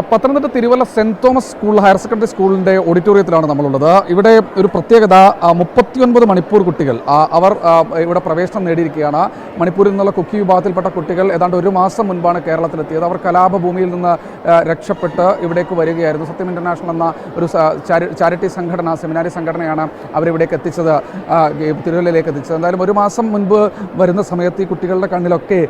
Pathanamthitta Thiruvalla saint Thomas school higher secondary സ്കൂളിൻ്റെ ഓഡിറ്റോറിയത്തിലാണ് നമ്മളുള്ളത്. ഇവിടെ ഒരു പ്രത്യേകത, 39 മണിപ്പൂർ കുട്ടികൾ അവർ ഇവിടെ പ്രവേശനം നേടിയിരിക്കുകയാണ്. മണിപ്പൂരിൽ നിന്നുള്ള കുക്കി വിഭാഗത്തിൽപ്പെട്ട കുട്ടികൾ ഏതാണ്ട് ഒരു മാസം മുൻപാണ് കേരളത്തിലെത്തിയത്. അവർ കലാപഭൂമിയിൽ നിന്ന് രക്ഷപ്പെട്ട് ഇവിടേക്ക് വരികയായിരുന്നു. സത്യം ഇൻ്റർനാഷണൽ എന്ന ഒരു ചാരിറ്റി സംഘടന, സെമിനാരി സംഘടനയാണ് അവരിവിടേക്ക് എത്തിച്ചത്, തിരുവല്ലയിലേക്ക് എത്തിച്ചത്. എന്തായാലും ഒരു മാസം മുൻപ് വരുന്ന സമയത്ത് ഈ കുട്ടികളുടെ കണ്ണിലൊക്കെ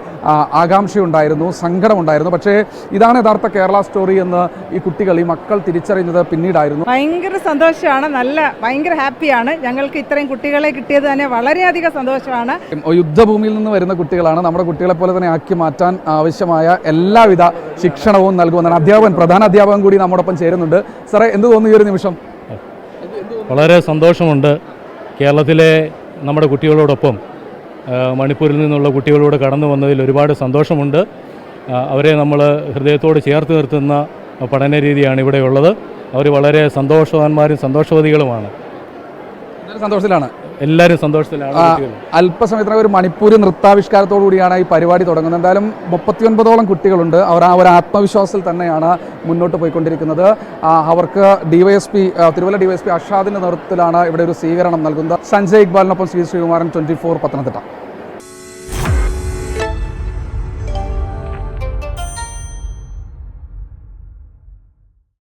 ആകാംക്ഷയുണ്ടായിരുന്നു, സങ്കടമുണ്ടായിരുന്നു. പക്ഷേ ഇതാണ് യഥാർത്ഥ കേരള സ്റ്റോറി എന്ന് ഈ കുട്ടികൾ, ഈ മക്കൾ തിരിച്ചറിയുന്നത് പിന്നീടായിരുന്നു. ഭയങ്കര സന്തോഷമാണ്, ഭയങ്കര ഹാപ്പിയാണ്. ഞങ്ങൾക്ക് ഇത്രയും കുട്ടികളെ കിട്ടിയത് തന്നെ വളരെയധികം സന്തോഷമാണ്. യുദ്ധഭൂമിയിൽ നിന്ന് വരുന്ന കുട്ടികളാണ്. നമ്മുടെ കുട്ടികളെ പോലെ തന്നെ ആക്കി മാറ്റാൻ ആവശ്യമായ എല്ലാവിധ ശിക്ഷണവും നൽകുമെന്നാണ് അധ്യാപകൻ, പ്രധാന അധ്യാപകൻ കൂടി നമ്മോടൊപ്പം ചേരുന്നുണ്ട്. സാറേ, എന്ത് തോന്നുന്നു ഈ ഒരു നിമിഷം? വളരെ സന്തോഷമുണ്ട്. കേരളത്തിലെ നമ്മുടെ കുട്ടികളോടൊപ്പം മണിപ്പൂരിൽ നിന്നുള്ള കുട്ടികളോട് കടന്നു വന്നതിൽ ഒരുപാട് സന്തോഷമുണ്ട്. അവരെ നമ്മൾ ഹൃദയത്തോട് ചേർത്ത് നിർത്തുന്ന പഠന രീതിയാണ് ഇവിടെയുള്ളത്. അവർ വളരെ സന്തോഷവാന്മാരും സന്തോഷവതികളുമാണ്. സന്തോഷത്തിലാണ്, എല്ലാവരും സന്തോഷത്തിലാണ്. അല്പസമയത്തിനകം ഒരു മണിപ്പൂരി നൃത്താവിഷ്കാരത്തോടു കൂടിയാണ് ഈ പരിപാടി തുടങ്ങുന്നത്. എന്തായാലും 39ഓളം കുട്ടികളുണ്ട്. അവർ ആ ഒരു ആത്മവിശ്വാസത്തിൽ തന്നെയാണ് മുന്നോട്ട് പോയിക്കൊണ്ടിരിക്കുന്നത്. അവർക്ക് തിരുവല്ല ഡിവൈഎസ്പി അഷാദിൻ്റെ നേതൃത്വത്തിലാണ് ഇവിടെ ഒരു സ്വീകരണം നൽകുന്നത്. സഞ്ജയ് ഇക്ബാലിനൊപ്പം ശ്രീകുമാരൻ, 24 പത്തനംതിട്ട.